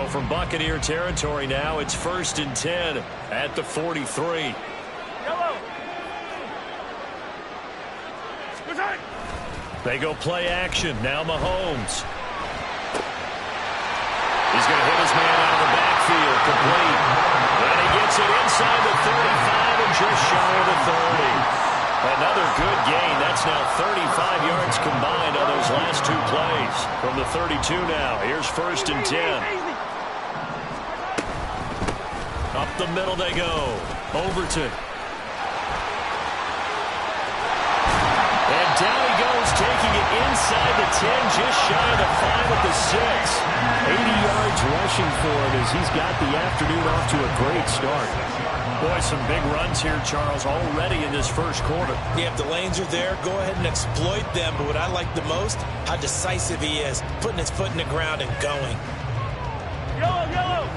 from Buccaneer territory now, it's 1st and 10 at the 43. They go play action. Now Mahomes. He's going to hit his man out of the backfield. Complete. And he gets it inside the 35 and just shy of the 30. Another good gain. That's now 35 yards combined on those last two plays. From the 32 now. Here's 1st and 10. Up the middle they go. Overton. And down he goes, taking it inside the 10, just shy of the 5 at the 6. 80 yards rushing for him as he's got the afternoon off to a great start. Boy, some big runs here, Charles, already in this first quarter. Yeah, if the lanes are there, go ahead and exploit them. But what I like the most, how decisive he is, putting his foot in the ground and going. Yellow, yellow.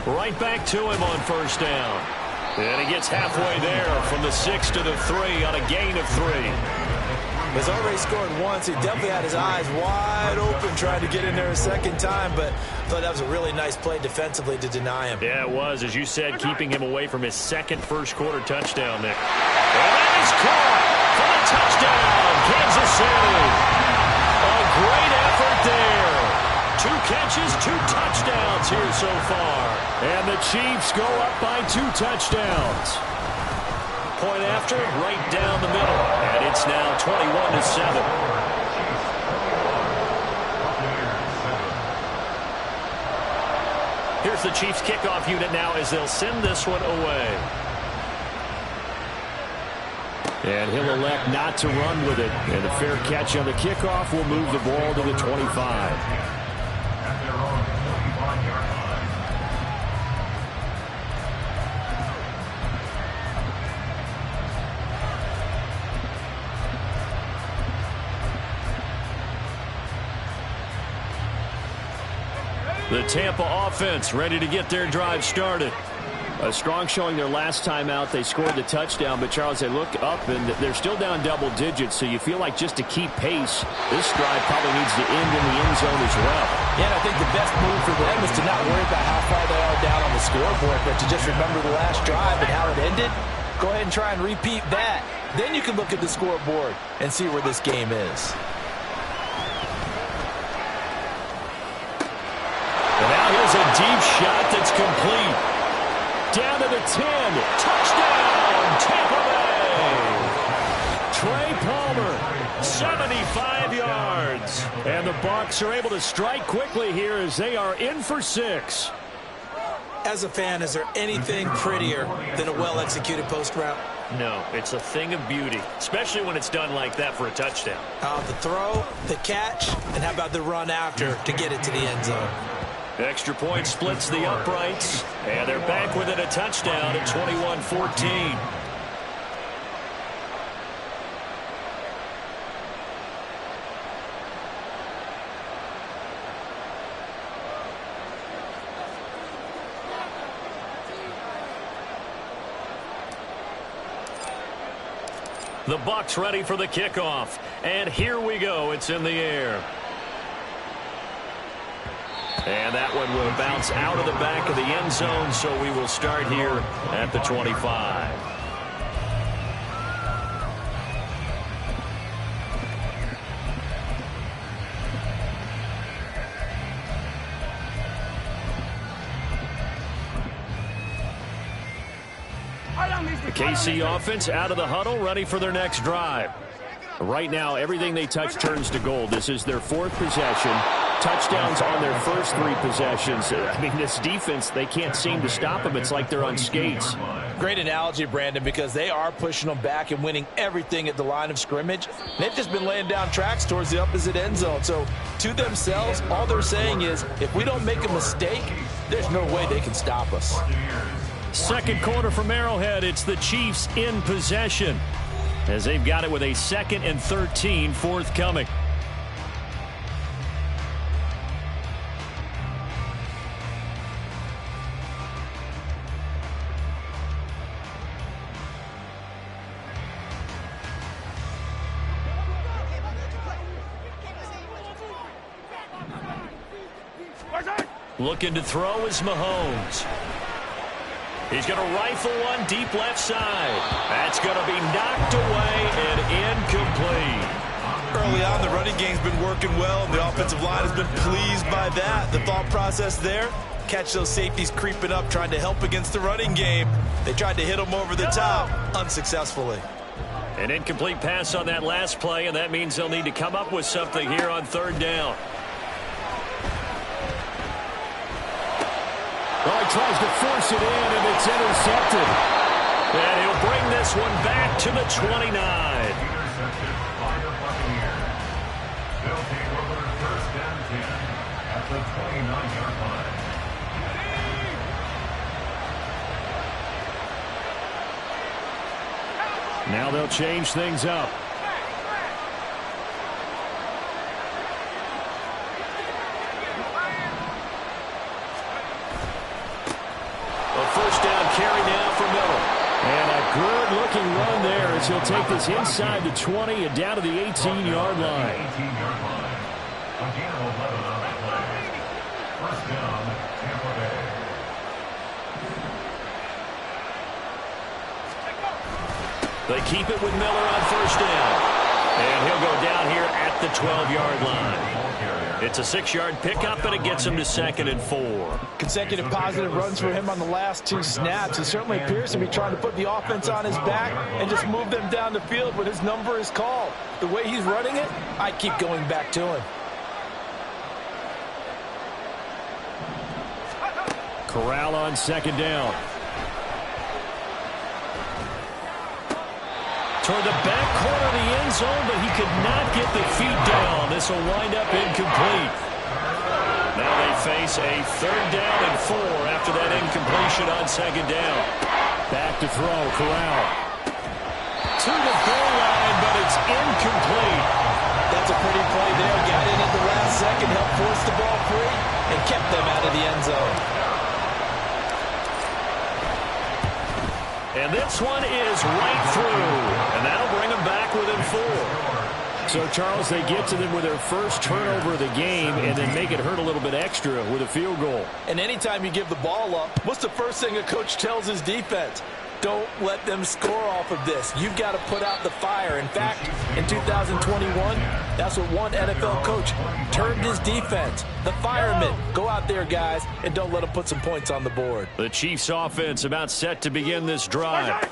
Right back to him on 1st down. And he gets halfway there from the 6 to the 3 on a gain of 3. He's already scored once. He definitely had his eyes wide open trying to get in there a second time, but I thought that was a really nice play defensively to deny him. Yeah, it was, as you said, keeping him away from his second first-quarter touchdown there. And that is caught for the touchdown, Kansas City. A great effort there. 2 catches, 2 touchdowns here so far. And the Chiefs go up by 2 touchdowns. Point after, right down the middle. And it's now 21-7. Here's the Chiefs kickoff unit now as they'll send this one away. And he'll elect not to run with it. And a fair catch on the kickoff will move the ball to the 25. The Tampa offense ready to get their drive started. A strong showing their last time out. They scored the touchdown, but Charles, they look up and they're still down double digits, so you feel like just to keep pace, this drive probably needs to end in the end zone as well. Yeah, and I think the best move for them is to not worry about how far they are down on the scoreboard, but to just remember the last drive and how it ended. Go ahead and try and repeat that. Then you can look at the scoreboard and see where this game is. And now here's a deep shot that's complete. Down to the 10. Touchdown, Tampa Bay. Trey Palmer, 75 yards. And the Bucs are able to strike quickly here as they are in for 6. As a fan, is there anything prettier than a well-executed post route? No, it's a thing of beauty, especially when it's done like that for a touchdown. The throw, the catch, and how about the run after to get it to the end zone? Extra point splits the uprights, and they're back within a touchdown at 21-14. The Bucs ready for the kickoff, and here we go. It's in the air. And that one will bounce out of the back of the end zone, so we will start here at the 25. The KC offense out of the huddle, ready for their next drive. Right now, everything they touch turns to gold. This is their 4th possession. Touchdowns on their first 3 possessions. I mean, this defense, they can't seem to stop them. It's like they're on skates. Great analogy, Brandon, because they are pushing them back and winning everything at the line of scrimmage. They've just been laying down tracks towards the opposite end zone. So, to themselves, all they're saying is, if we don't make a mistake, there's no way they can stop us. Second quarter from Arrowhead. It's the Chiefs in possession, as they've got it with a 2nd and 13 forthcoming. Looking to throw is Mahomes. He's going to rifle one deep left side. That's going to be knocked away and incomplete. Early on, the running game's been working well, and the offensive line has been pleased by that. The thought process there, catch those safeties creeping up, trying to help against the running game. They tried to hit them over the top, unsuccessfully. An incomplete pass on that last play, and that means they'll need to come up with something here on third down. Well, he tries to force it in, and it's intercepted. And he'll bring this one back to the 29. They'll take over first down 10 at the 29-yard line. Now they'll change things up. A first down carry now for Miller. And a good-looking run there as he'll take this inside the 20 and down to the 18-yard line. 18-yard line. Again, 11 on that play. First down, Tampa Bay. They keep it with Miller on first down. And he'll go down here at the 12-yard line. It's a 6-yard pickup, and it gets him to 2nd and 4. Consecutive positive runs for him on the last 2 snaps. He certainly appears to be trying to put the offense on his back and just move them down the field when his number is called. The way he's running it, I keep going back to him. Corral on 2nd down. Toward the back corner of the end zone, but he could not get the feet down. This will wind up incomplete. Now they face a 3rd down and 4 after that incompletion on 2nd down. Back to throw, Corral. To the goal line, but it's incomplete. That's a pretty play there. Got in at the last second, helped force the ball free, and kept them out of the end zone. And this one is right through. And that'll bring them back within 4. So, Charles, they get to them with their first turnover of the game and then make it hurt a little bit extra with a field goal. And anytime you give the ball up, what's the first thing a coach tells his defense? Don't let them score off of this. You've got to put out the fire. In fact, in 2021, that's what one NFL coach termed his defense. The firemen. Go out there, guys, and don't let them put some points on the board. The Chiefs offense about set to begin this drive.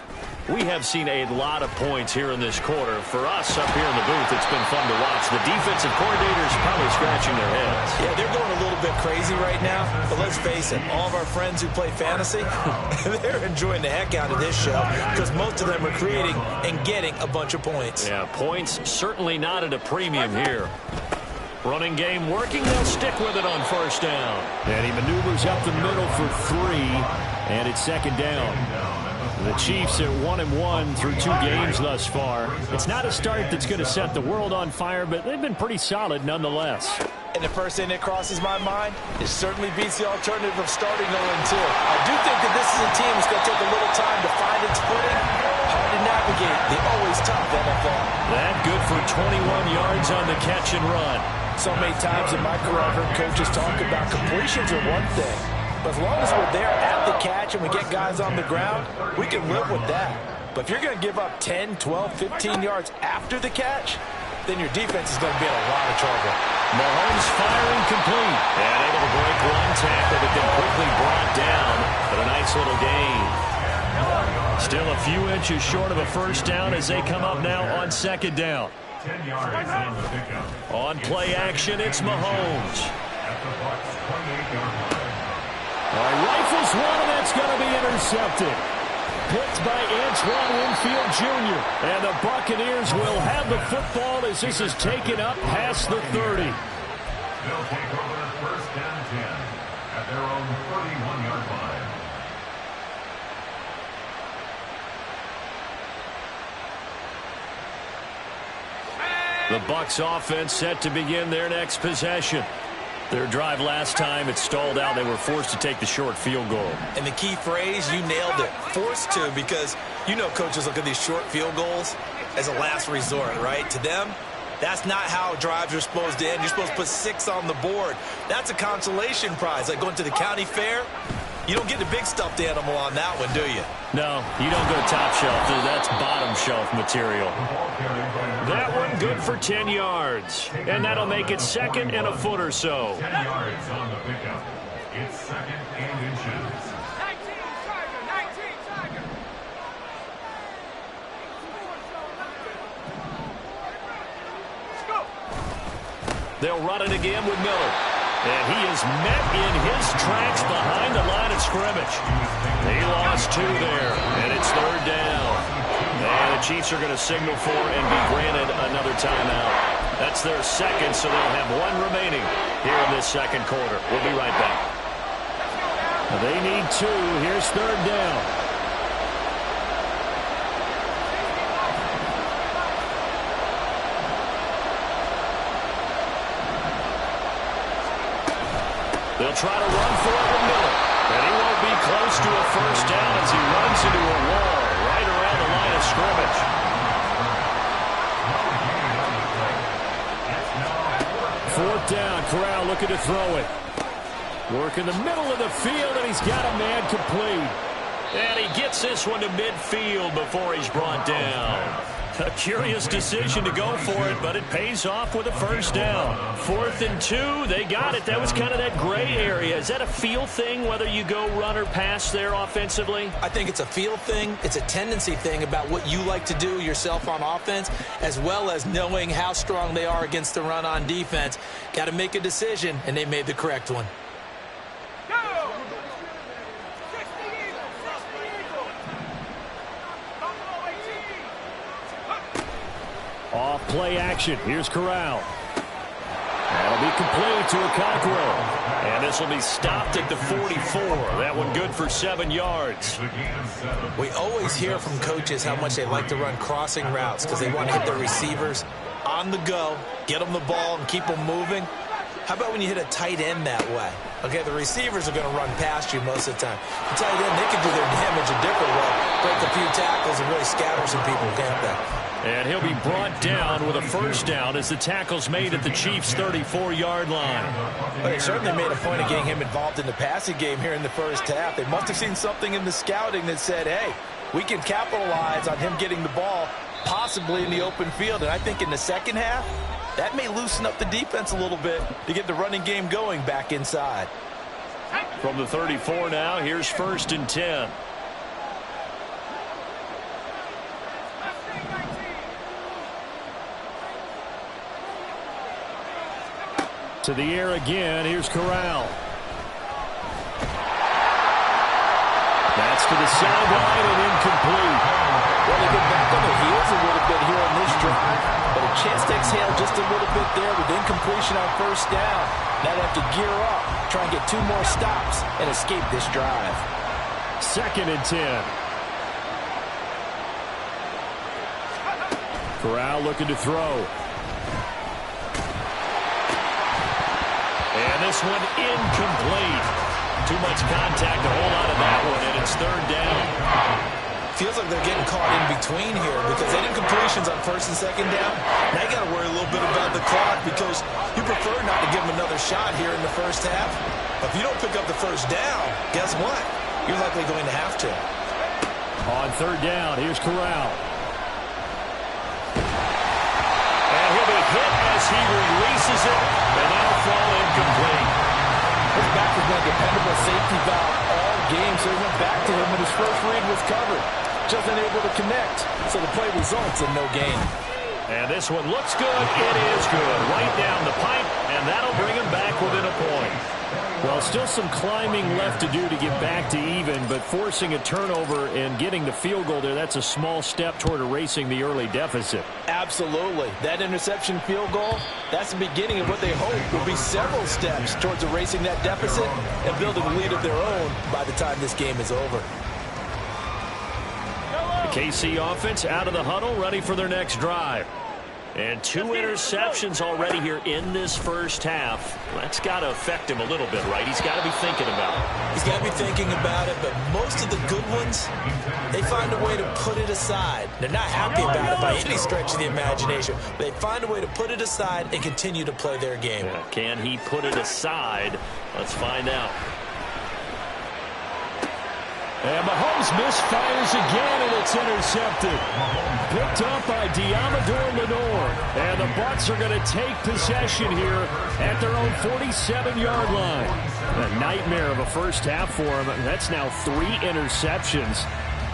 We have seen a lot of points here in this quarter. For us up here in the booth, it's been fun to watch. The defensive coordinators probably scratching their heads. Yeah, they're going a little bit crazy right now. But let's face it, all of our friends who play fantasy, they're enjoying the heck out of this show because most of them are creating and getting a bunch of points. Yeah, points certainly not at a premium here. Running game working. They'll stick with it on first down. And he maneuvers up the middle for 3, and it's 2nd down. The Chiefs at 1-1 through 2 games thus far. It's not a start that's going to set the world on fire, but they've been pretty solid nonetheless. And the first thing that crosses my mind is certainly beats the alternative of starting 0-2. I do think that this is a team that's going to take a little time to find its footing. Hard to navigate the always tough NFL. That good for 21 yards on the catch and run. So many times in my career I've heard coaches talk about completions are one thing. But as long as we're there at the catch and we get guys on the ground, we can live with that. But if you're going to give up 10, 12, 15 yards after the catch, then your defense is going to be in a lot of trouble. Mahomes firing complete. And able to break one tackle, but then quickly brought down. But a nice little gain. Still a few inches short of a first down as they come up now on 2nd down. 10 yards on the pickup. On play action, it's Mahomes. At the Bucs 28-yard line. Rifles one, and that's going to be intercepted. Picked by Antoine Winfield Jr. And the Buccaneers will have the football as this is taken up past the 30. They'll take over first down 10 at their own 31-yard line. The Bucs offense set to begin their next possession. Their drive last time, it stalled out. They were forced to take the short field goal. And the key phrase, you nailed it, forced to, because you know coaches look at these short field goals as a last resort, right? To them, That's not how drives are supposed to end. You're supposed to put 6 on the board. That's a consolation prize. Like going to the county fair, you don't get the big stuffed animal on that one, do you? No, you don't go top shelf. That's bottom shelf material. That one good for 10 yards. And that'll make it second and a foot or so. 10 yards on the pickup. It's second and inches. 19 Tiger. Let's go. They'll run it again with Miller. And he is met in his tracks behind the line of scrimmage. He lost 2 there, and it's third down. And the Chiefs are going to signal for and be granted another timeout. That's their second, so they'll have 1 remaining here in this second quarter. We'll be right back. They need 2. Here's third down. They'll try to run for it with Miller. And he won't be close to a first down as he runs into a wall right around the line of scrimmage. Fourth down. Corral looking to throw it. Work in the middle of the field, and he's got a man complete. And he gets this one to midfield before he's brought down. A curious decision to go for it, but it pays off with a first down. 4th and 2, they got it. That was kind of that gray area. Is that a feel thing, whether you go run or pass there offensively? I think it's a feel thing. It's a tendency thing about what you like to do yourself on offense, as well as knowing how strong they are against the run on defense. Got to make a decision, and they made the correct one. Off play action. Here's Corral. That'll be complete to Okonkwo. And this will be stopped at the 44. That one good for 7 yards. We always hear from coaches how much they like to run crossing routes because they want to hit their receivers on the go, get them the ball, and keep them moving. How about when you hit a tight end that way? Okay, the receivers are going to run past you most of the time. The tight end, they can do their damage a different way. Break a few tackles and really scatter some people, can't they? And he'll be brought down with a first down as the tackle's made at the Chiefs' 34-yard line. But they certainly made a point of getting him involved in the passing game here in the first half. They must have seen something in the scouting that said, hey, we can capitalize on him getting the ball possibly in the open field. And I think in the second half, that may loosen up the defense a little bit to get the running game going back inside. From the 34 now, here's 1st and 10. To the air again. Here's Corral. That's to the sideline and incomplete. Well, they get back on their heels a little bit here on this drive, but a chance to exhale just a little bit there with incompletion on first down. Now they have to gear up, try and get 2 more stops, and escape this drive. 2nd and 10. Corral looking to throw. And this one incomplete. Too much contact to hold on to that one, and it's 3rd down. Feels like they're getting caught in between here because they did incompletions on 1st and 2nd down. Now you got to worry a little bit about the clock because you prefer not to give them another shot here in the first half. But if you don't pick up the first down, guess what? You're likely going to have to. On 3rd down, here's Corral. And he'll be hit as he releases it, and that'll fall incomplete. His back has been a dependable safety valve all game, so he went back to him when his first read was covered. Just unable to connect, so the play results in no gain. And this one looks good. It is good. Right down the pipe, and that'll bring him back within a point. Well, still some climbing left to do to get back to even, but forcing a turnover and getting the field goal there, that's a small step toward erasing the early deficit. Absolutely. That interception field goal, that's the beginning of what they hope will be several steps towards erasing that deficit and building a lead of their own by the time this game is over. The KC offense out of the huddle, ready for their next drive. And 2 interceptions already here in this first half. That's got to affect him a little bit, right? He's got to be thinking about it. He's got to be thinking about it, but most of the good ones they find a way to put it aside. They're not happy about it by any stretch of the imagination. They find a way to put it aside and continue to play their game. Yeah, can he put it aside? Let's find out. And Mahomes misfires again, and it's intercepted. Picked up by Diamador Lenore. And the Bucs are going to take possession here at their own 47-yard line. A nightmare of a first half for him. That's now 3 interceptions.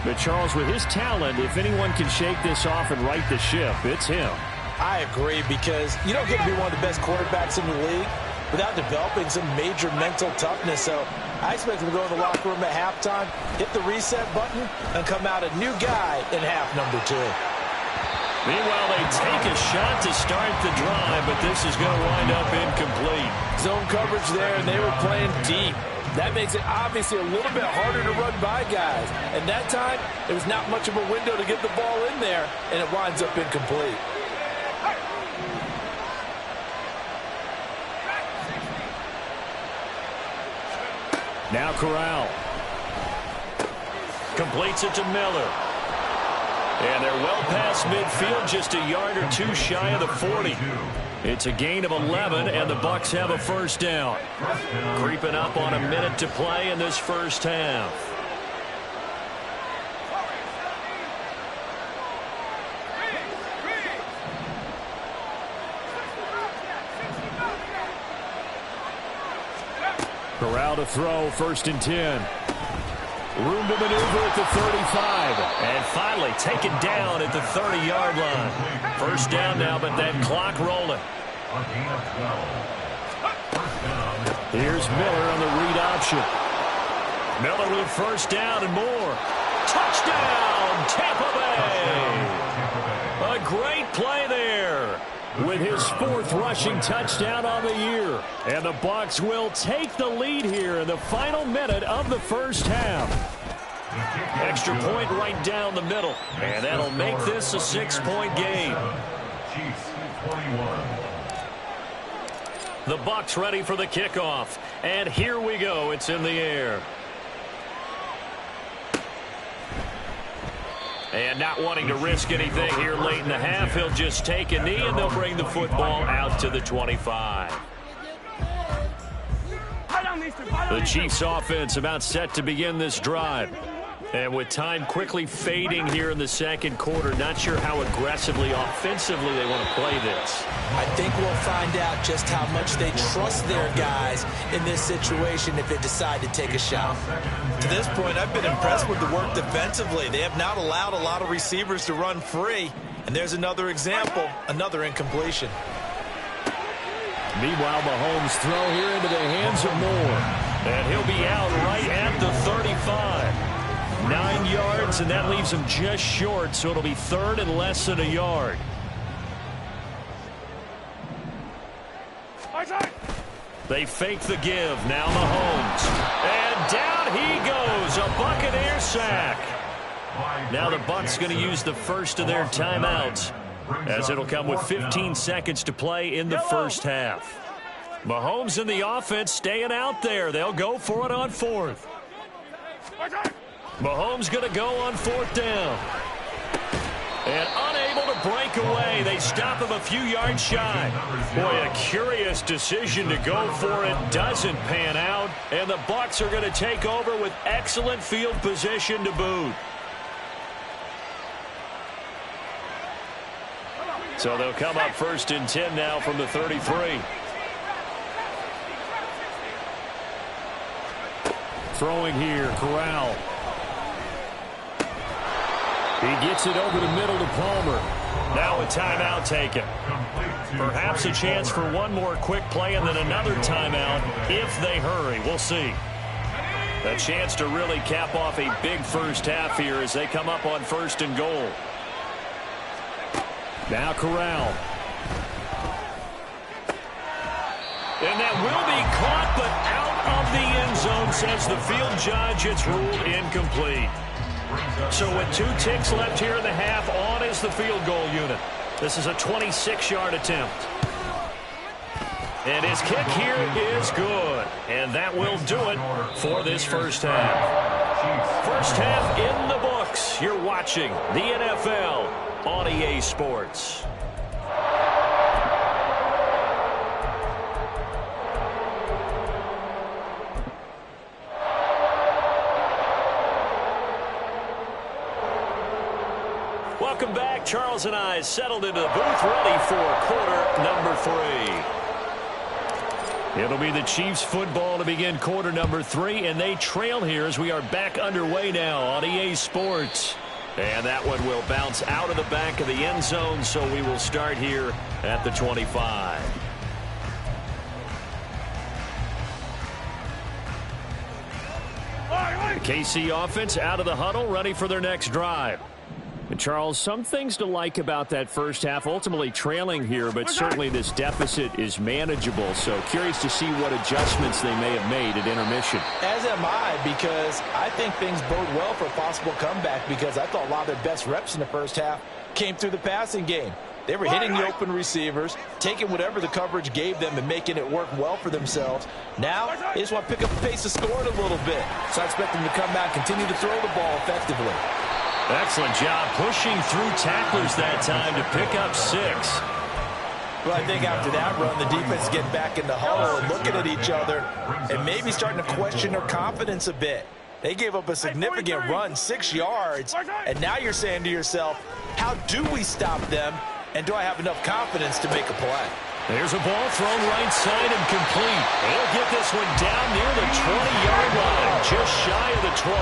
But, Charles, with his talent, if anyone can shake this off and right the ship, it's him. I agree, because you don't get to be one of the best quarterbacks in the league without developing some major mental toughness. So I expect him to go in the locker room at halftime, hit the reset button, and come out a new guy in half number 2. Meanwhile, they take a shot to start the drive, but this is going to wind up incomplete. Zone coverage there, and they were playing deep. That makes it obviously a little bit harder to run by guys. And that time, there was not much of a window to get the ball in there, and it winds up incomplete. Now Corral. Completes it to Miller. And they're well past midfield, just a yard or 2 shy of the 40. It's a gain of 11, and the Bucs have a first down. Creeping up on a minute to play in this first half. Corral to throw, 1st and 10. Room to maneuver at the 35. And finally taken down at the 30-yard line. First down now, but that clock rolling. Here's Miller on the read option. Miller with first down and more. Touchdown, Tampa Bay! A great play there. With his 4th rushing touchdown on the year. And the Bucs will take the lead here in the final minute of the first half. Extra point right down the middle. And that'll make this a 6-point game. The Bucs ready for the kickoff. And here we go. It's in the air. And not wanting to risk anything here late in the half, he'll just take a knee, and they'll bring the football out to the 25. The Chiefs offense about set to begin this drive. And with time quickly fading here in the second quarter, not sure how aggressively, offensively they want to play this. I think we'll find out just how much they trust their guys in this situation if they decide to take a shot. To this point, I've been impressed with the work defensively. They have not allowed a lot of receivers to run free. And there's another example, another incompletion. Meanwhile, Mahomes throw here into the hands of Moore. And he'll be out right at the 35. 9 yards, and that leaves him just short, so it'll be 3rd and less than a yard. They fake the give. Now Mahomes. And down he goes. A Buccaneer sack. Now the Bucs going to use the first of their timeouts, as it'll come with 15 seconds to play in the first half. Mahomes and the offense staying out there. They'll go for it on 4th. Mahomes going to go on 4th down. And unable to break away. They stop him a few yards shy. Boy, a curious decision to go for it. Doesn't pan out. And the Bucs are going to take over with excellent field position to boot. So they'll come up 1st and 10 now from the 33. Throwing here, Corral. He gets it over the middle to Palmer. Now a timeout taken. Perhaps a chance for one more quick play and then another timeout if they hurry. We'll see. A chance to really cap off a big first half here as they come up on 1st and goal. Now Corral. And that will be caught, but out of the end zone, says the field judge. It's ruled incomplete. So with 2 ticks left here in the half, on is the field goal unit. This is a 26-yard attempt. And his kick here is good. And that will do it for this first half. First half in the books. folks. You're watching the NFL on EA Sports. Welcome back. Charles and I settled into the booth, ready for quarter number 3. It'll be the Chiefs football to begin quarter number 3, and they trail here as we are back underway now on EA Sports. And that one will bounce out of the back of the end zone, so we will start here at the 25. The KC offense out of the huddle, ready for their next drive. And Charles, some things to like about that first half, ultimately trailing here, but certainly this deficit is manageable. So curious to see what adjustments they may have made at intermission. As am I, because I think things bode well for a possible comeback, because I thought a lot of their best reps in the first half came through the passing game. They were hitting the open receivers, taking whatever the coverage gave them and making it work well for themselves. Now, they just want to pick up the pace of scoring a little bit. So I expect them to come out and continue to throw the ball effectively. Excellent job pushing through tacklers that time to pick up 6. Well, I think after that run, the defense is getting back in the huddle and looking at each other and maybe starting to question their confidence a bit. They gave up a significant run, 6 yards, and now you're saying to yourself, how do we stop them, and do I have enough confidence to make a play? There's a ball thrown right side and complete. They'll get this one down near the 20-yard line, just shy of the 20.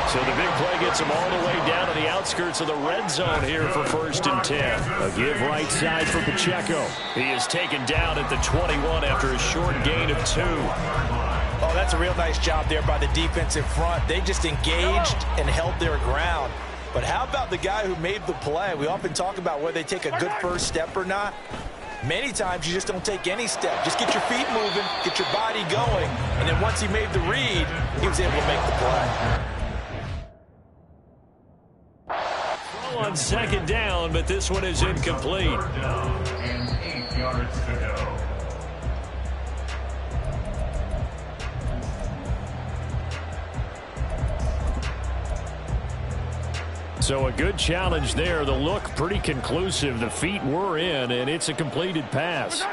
So the big play gets him all the way down to the outskirts of the red zone here for 1st and 10. A give right side for Pacheco. He is taken down at the 21 after a short gain of 2. Oh, that's a real nice job there by the defense in front. They just engaged and held their ground. But how about the guy who made the play? We often talk about whether they take a good first step or not. Many times you just don't take any step. Just get your feet moving, get your body going, and then once he made the read, he was able to make the play. On 2nd down, but this one is incomplete. 3rd down and 8 yards to go. So a good challenge there. The look pretty conclusive. The feet were in, and it's a completed pass.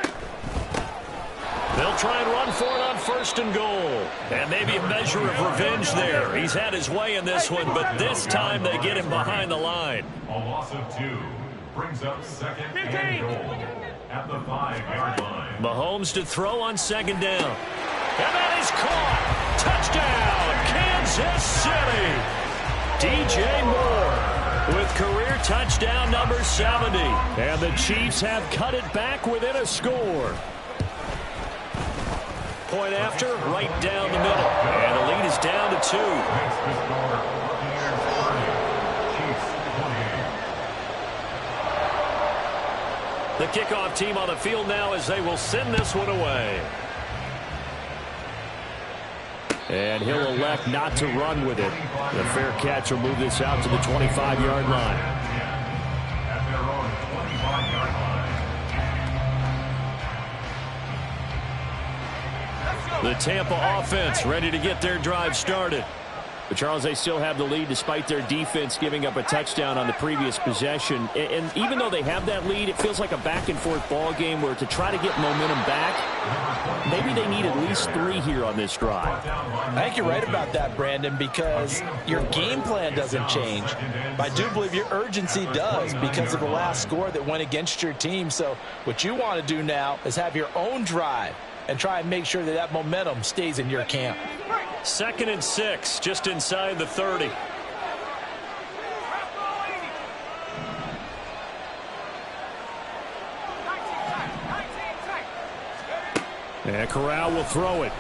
They'll try and run for it on 1st and goal. And maybe a measure of revenge there. He's had his way in this one, but this time they get him behind the line. A loss of 2 brings up 2nd and goal at the 5-yard line. Mahomes to throw on 2nd down. And that is caught. Touchdown, Kansas City. DJ Moore with career touchdown number 70. And the Chiefs have cut it back within a score. Point after, right down the middle. And the lead is down to 2. Makes the score Buccaneers 30, Chiefs 28. The kickoff team on the field now as they will send this one away. And he'll elect not to run with it. The fair catch will move this out to the 25-yard line. At their own 25-yard line. The Tampa offense ready to get their drive started. But, Charles, they still have the lead despite their defense giving up a touchdown on the previous possession. And even though they have that lead, it feels like a back-and-forth ball game where to try to get momentum back, maybe they need at least 3 here on this drive. I think you're right about that, Brandon, because your game plan doesn't change. But I do believe your urgency does because of the last score that went against your team. So what you want to do now is have your own drive and try and make sure that that momentum stays in your camp. 2nd and 6, just inside the 30. And Corral will throw it.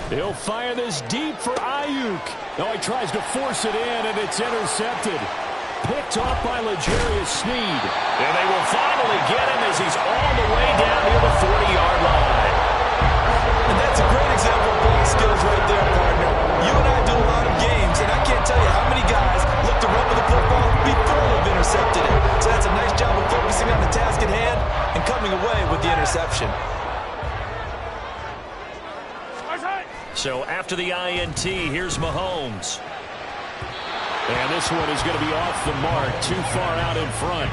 He'll fire this deep for Ayuk. No, he tries to force it in, and it's intercepted. Picked off by L'Jarius Sneed. And they will finally get him as he's all the way down near the 40-yard line. And that's a great example of ball skills right there, partner. You and I do a lot of games, and I can't tell you how many guys look to run with the football before they've intercepted it. So that's a nice job of focusing on the task at hand and coming away with the interception. So after the INT, here's Mahomes. And this one is going to be off the mark, too far out in front.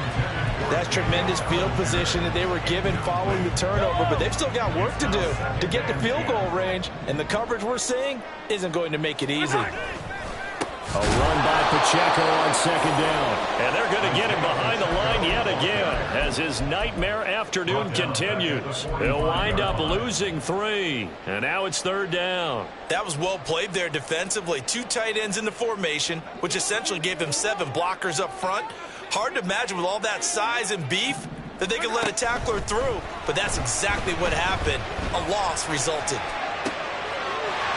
That's tremendous field position that they were given following the turnover, but they've still got work to do to get to field goal range, and the coverage we're seeing isn't going to make it easy. A run by Pacheco on second down. And they're going to get him behind the line yet again as his nightmare afternoon continues. They'll wind up losing 3, and now it's third down. That was well played there defensively. 2 tight ends in the formation, which essentially gave them 7 blockers up front. Hard to imagine with all that size and beef that they could let a tackler through, but that's exactly what happened. A loss resulted.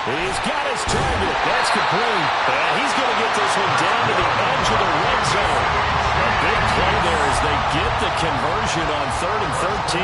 He's got his target. That's complete. And he's going to get this one down to the edge of the red zone. A big play there as they get the conversion on 3rd and 13.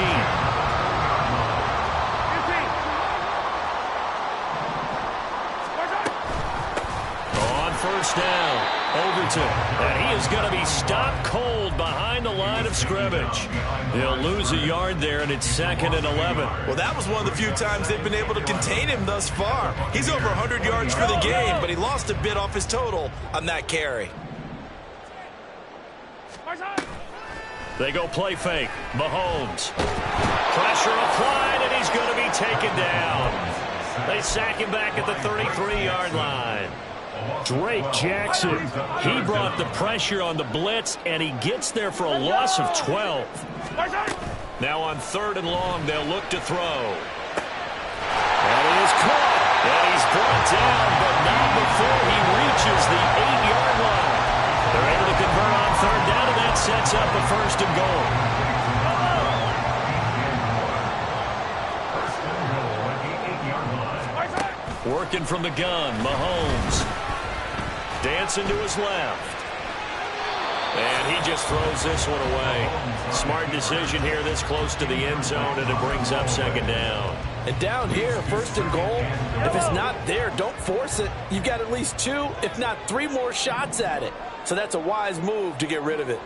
On first down, Overton. And he is going to be stopped cold behind the line of scrimmage. He'll lose a yard there, and it's 2nd and 11. Well, that was one of the few times they've been able to contain him thus far. He's over 100 yards for the game, but he lost a bit off his total on that carry. They go play fake. Mahomes. Pressure applied, and he's going to be taken down. They sack him back at the 33-yard line. Drake Jackson, he brought the pressure on the blitz, and he gets there for a loss of 12. Now on 3rd and long, they'll look to throw. And he is caught, and he's brought down, but not before he reaches the 8-yard line. They're able to convert on 3rd down, and that sets up a 1st and goal. Working from the gun, Mahomes. Dancing to his left. And he just throws this one away. Smart decision here this close to the end zone, and it brings up 2nd down. And down here, 1st and goal, if it's not there, don't force it. You've got at least 2, if not 3 more shots at it. So that's a wise move to get rid of it.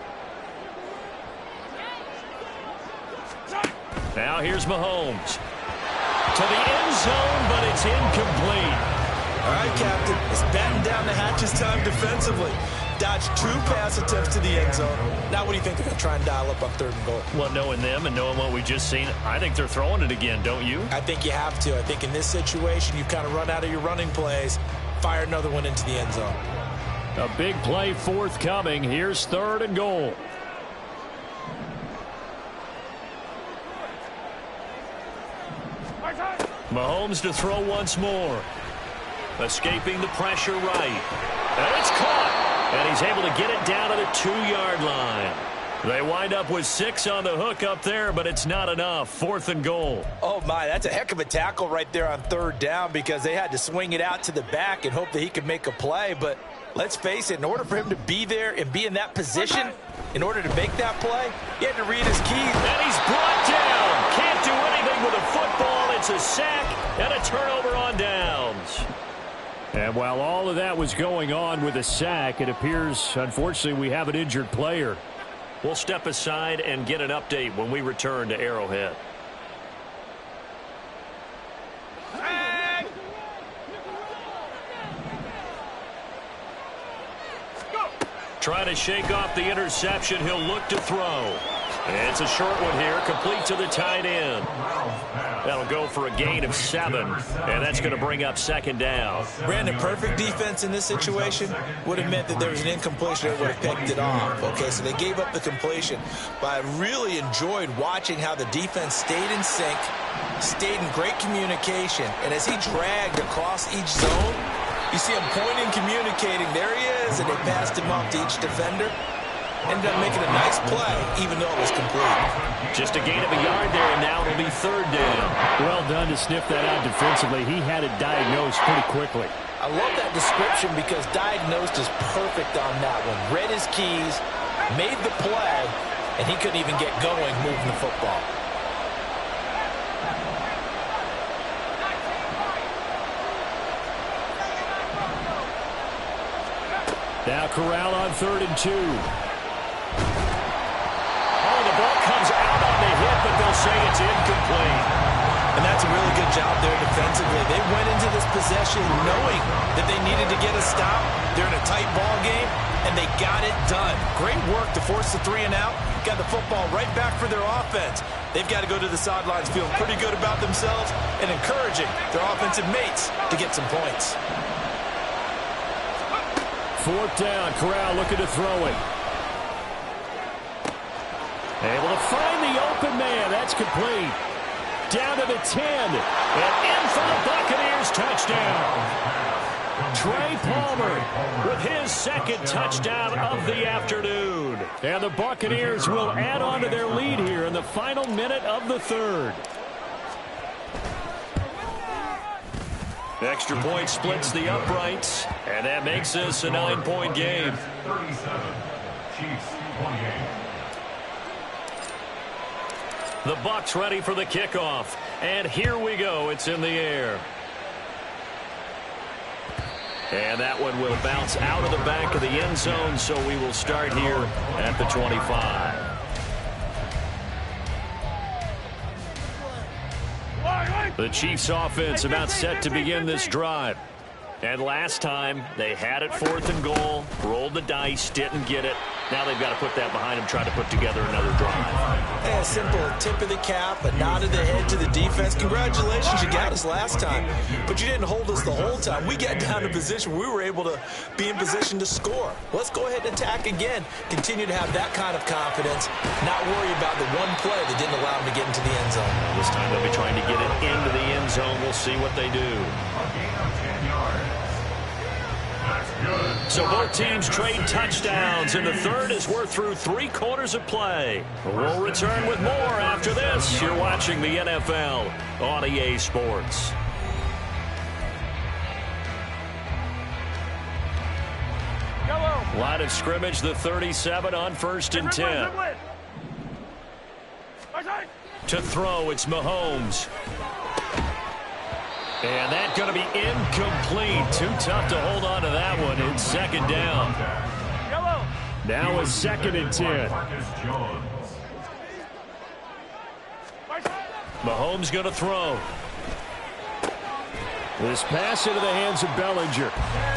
Now here's Mahomes. To the end zone, but it's incomplete. All right, Captain, it's batten down the hatches time defensively. Dodged 2 pass attempts to the end zone. Now what do you think they're going to try and dial up on 3rd and goal? Well, knowing them and knowing what we just seen, I think they're throwing it again, don't you? I think you have to. I think in this situation, you've kind of run out of your running plays. Fire another one into the end zone. A big play forthcoming. Here's 3rd and goal. Mahomes to throw once more. Escaping the pressure right. And it's caught. And he's able to get it down to the 2-yard line. They wind up with 6 on the hook up there, but it's not enough. 4th and goal. Oh, my, that's a heck of a tackle right there on 3rd down because they had to swing it out to the back and hope that he could make a play. But let's face it, in order for him to be there and be in that position, in order to make that play, he had to read his keys. And he's brought down. Can't do anything with a football. It's a sack and a turnover on downs. And while all of that was going on with a sack, it appears, unfortunately, we have an injured player. We'll step aside and get an update when we return to Arrowhead. Trying to shake off the interception. He'll look to throw. And it's a short one here, complete to the tight end. That'll go for a gain of 7, and that's going to bring up 2nd down. Brandon, perfect defense in this situation would have meant that there was an incompletion that would have picked it off. Okay, so they gave up the completion. But I really enjoyed watching how the defense stayed in sync, stayed in great communication, and as he dragged across each zone, you see him pointing, communicating. There he is, and they passed him off to each defender. Ended up making a nice play, even though it was complete. Just a gain of a yard there, and now it'll be 3rd down. Well done to sniff that out defensively. He had it diagnosed pretty quickly. I love that description because diagnosed is perfect on that one. Read his keys, made the play, and he couldn't even get going moving the football. Now Corral on 3rd and 2. Oh, the ball comes out on the hit, but they'll say it's incomplete. And that's a really good job there defensively. They went into this possession knowing that they needed to get a stop. They're in a tight ball game, and they got it done. Great work to force the 3 and out. Got the football right back for their offense. They've got to go to the sidelines feeling pretty good about themselves and encouraging their offensive mates to get some points. 4th down. Corral looking to throw it. Able to find the open man. That's complete. Down to the 10. And in for the Buccaneers. Touchdown. Trey Palmer with his 2nd touchdown of the afternoon. And the Buccaneers will add on to their lead here in the final minute of the 3rd. Extra point splits the uprights, and that makes this a 9-point game. 37, Chiefs 28. The Bucs ready for the kickoff. And here we go. It's in the air. And that one will bounce out of the back of the end zone, so we will start here at the 25. The Chiefs offense about set to begin this drive. And last time, they had it 4th and goal, rolled the dice, didn't get it. Now they've got to put that behind them, try to put together another drive. A simple tip of the cap, a nod of the head to the defense. Congratulations, you got us last time, but you didn't hold us the whole time. We got down to position where we were able to be in position to score. Let's go ahead and attack again. Continue to have that kind of confidence, not worry about the one play that didn't allow them to get into the end zone. This time they'll be trying to get it into the end zone. We'll see what they do. So both teams trade touchdowns, and the 3rd as we're through 3/4 of play. We'll return with more after this. You're watching the NFL on EA Sports. Line of scrimmage, the 37 on 1st and 10. To throw, it's Mahomes. And that's going to be incomplete. Too tough to hold on to that one. It's 2nd down. Now a 2nd and 10. Mahomes going to throw. This pass into the hands of Bellinger.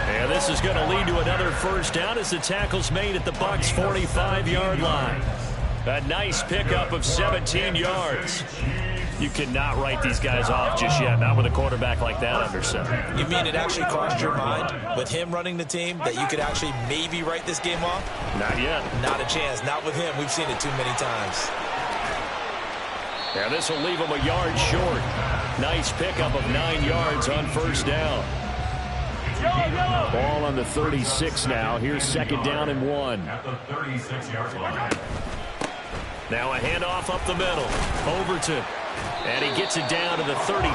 And this is going to lead to another 1st down as the tackle's made at the Bucs' 45-yard line. A nice pickup of 17 yards. You cannot write these guys off just yet, not with a quarterback like that under center. You mean it actually crossed your mind with him running the team that you could actually maybe write this game off? Not yet. Not a chance. Not with him. We've seen it too many times. And this will leave him a yard short. Nice pickup of 9 yards on 1st down. Ball on the 36 now. Here's 2nd down and 1. At the 36-yard line. Now a handoff up the middle. Overton. And he gets it down to the 32.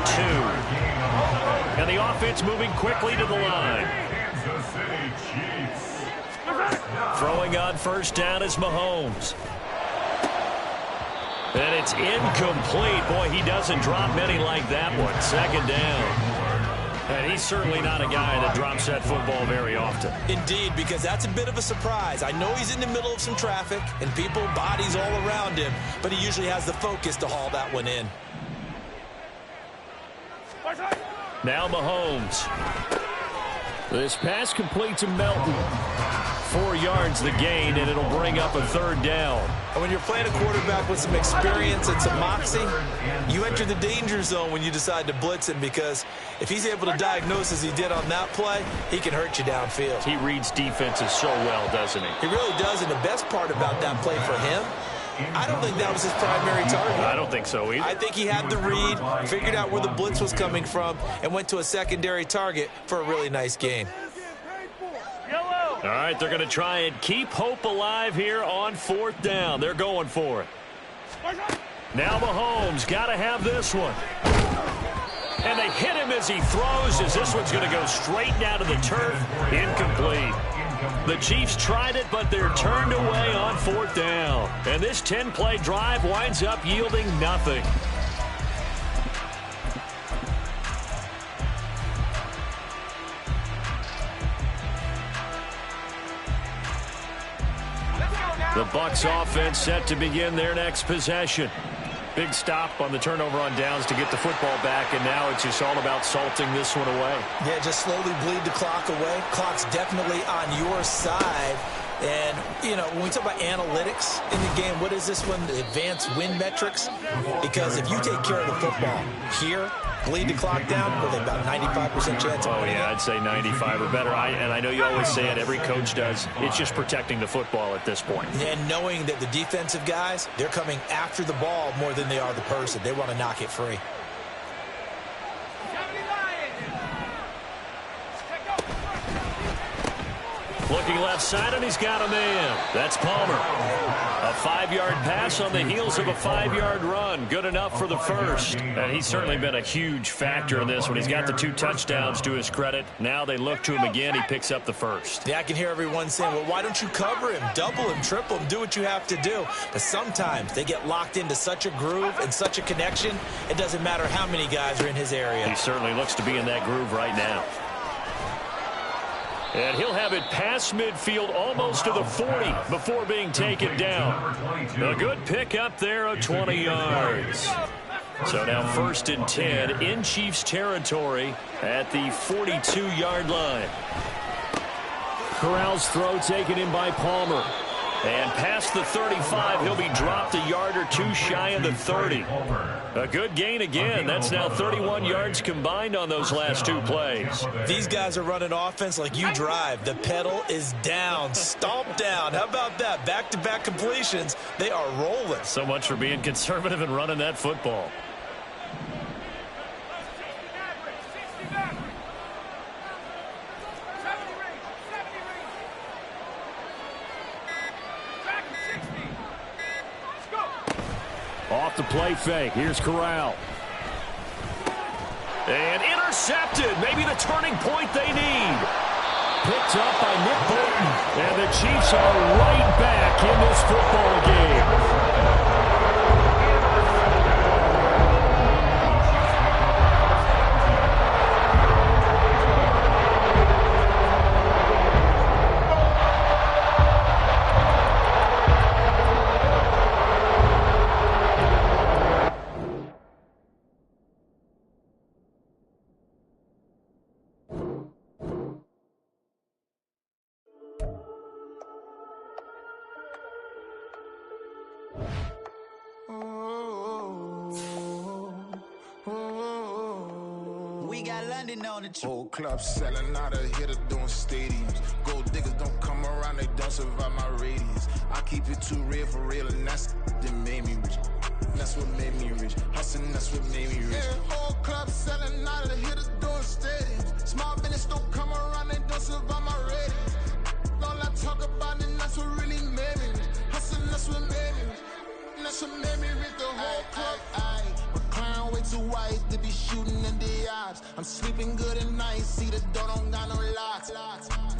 And the offense moving quickly to the line. Kansas City Chiefs. Throwing on 1st down is Mahomes. And it's incomplete. Boy, he doesn't drop many like that one. 2nd down. And he's certainly not a guy that drops that football very often. Indeed, because that's a bit of a surprise. I know he's in the middle of some traffic and people, bodies all around him, but he usually has the focus to haul that one in. Now Mahomes. This pass complete to Melton. 4 yards the gain, and it'll bring up a 3rd down. And when you're playing a quarterback with some experience and some moxie, you enter the danger zone when you decide to blitz him, because if he's able to diagnose as he did on that play, he can hurt you downfield. He reads defenses so well, doesn't he? He really does, and the best part about that play for him, I don't think that was his primary target. I don't think so either. I think he had the read, figured out where the blitz was coming from, and went to a secondary target for a really nice gain. All right, they're going to try and keep hope alive here on 4th down. They're going for it. Now Mahomes got to have this one. And they hit him as he throws, as this one's going to go straight down to the turf. Incomplete. The Chiefs tried it, but they're turned away on 4th down. And this 10-play drive winds up yielding nothing. The Bucs offense set to begin their next possession. Big stop on the turnover on downs to get the football back, and now it's just all about salting this one away. Yeah, just slowly bleed the clock away. Clock's definitely on your side. And, you know, when we talk about analytics in the game, what is this one? The advanced win metrics? Because if you take care of the football here, bleed the clock down, well, they've about 95% chance of winning. Yeah, I'd say 95 or better. And I know you always say it, every coach does. It's just protecting the football at this point. And knowing that the defensive guys, they're coming after the ball more than they are the person. They want to knock it free. Looking left side, and he's got a man. That's Palmer. A 5-yard pass on the heels of a 5-yard run. Good enough for the first. And he's certainly been a huge factor in this one. He's got the 2 touchdowns to his credit. Now they look to him again. He picks up the first. Yeah, I can hear everyone saying, well, why don't you cover him? Double him, triple him, do what you have to do. But sometimes they get locked into such a groove and such a connection, it doesn't matter how many guys are in his area. He certainly looks to be in that groove right now. And he'll have it past midfield almost to the 40 before being taken down. A good pick up there of 20 yards. So now 1st and 10 in Chiefs territory at the 42-yard line. Corral's throw taken in by Palmer. And past the 35, he'll be dropped a yard or 2 shy of the 30. A good gain again. That's now 31 yards combined on those last 2 plays. These guys are running offense like you drive. The pedal is down, stomp down. How about that? Back-to-back completions. They are rolling. So much for being conservative and running that football. Off the play fake. Here's Corral. And intercepted. Maybe the turning point they need. Picked up by Nick Bolton. And the Chiefs are right back in this football game. Whole club selling out of hitter doing stadiums. Gold diggers don't come around, they don't survive my radius. I keep it too real for real, and that's that made me rich. That's what made me rich. Hustling, that's what made me rich. Yeah, whole club selling out of hitters doing stadiums. Small business don't come around, they don't survive my radius. All I talk about, and that's what really made me rich. Hustling, that's what made me rich. That's what made me rich. The whole club. Clown way too white to be shooting in the eyes. I'm sleeping good at night, see the door don't got no locks.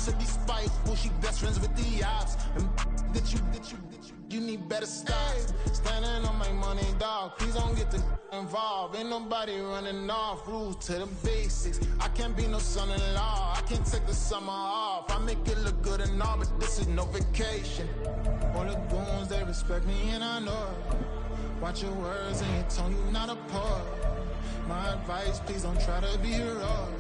To be spiteful, she best friends with the ops. And you need better stop. Standing on my money, dog. Please don't get involved. Ain't nobody running off. Rules to the basics. I can't be no son-in-law. I can't take the summer off. I make it look good and all, but this is no vacation. All the goons, they respect me and I know it. Watch your words and your tone, you not a part. My advice, please don't try to be heroic.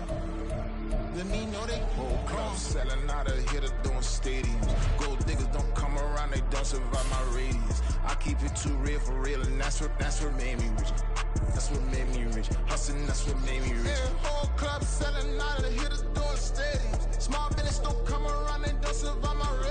Let me know they whole club selling out of hitter doing stadiums. Gold diggers don't come around, they don't survive my radius. I keep it too real for real, and that's what made me rich. That's what made me rich. Hustling, that's what made me rich. Yeah, whole club selling out of hitters doing stadiums. Small business don't come around, they don't survive my radius.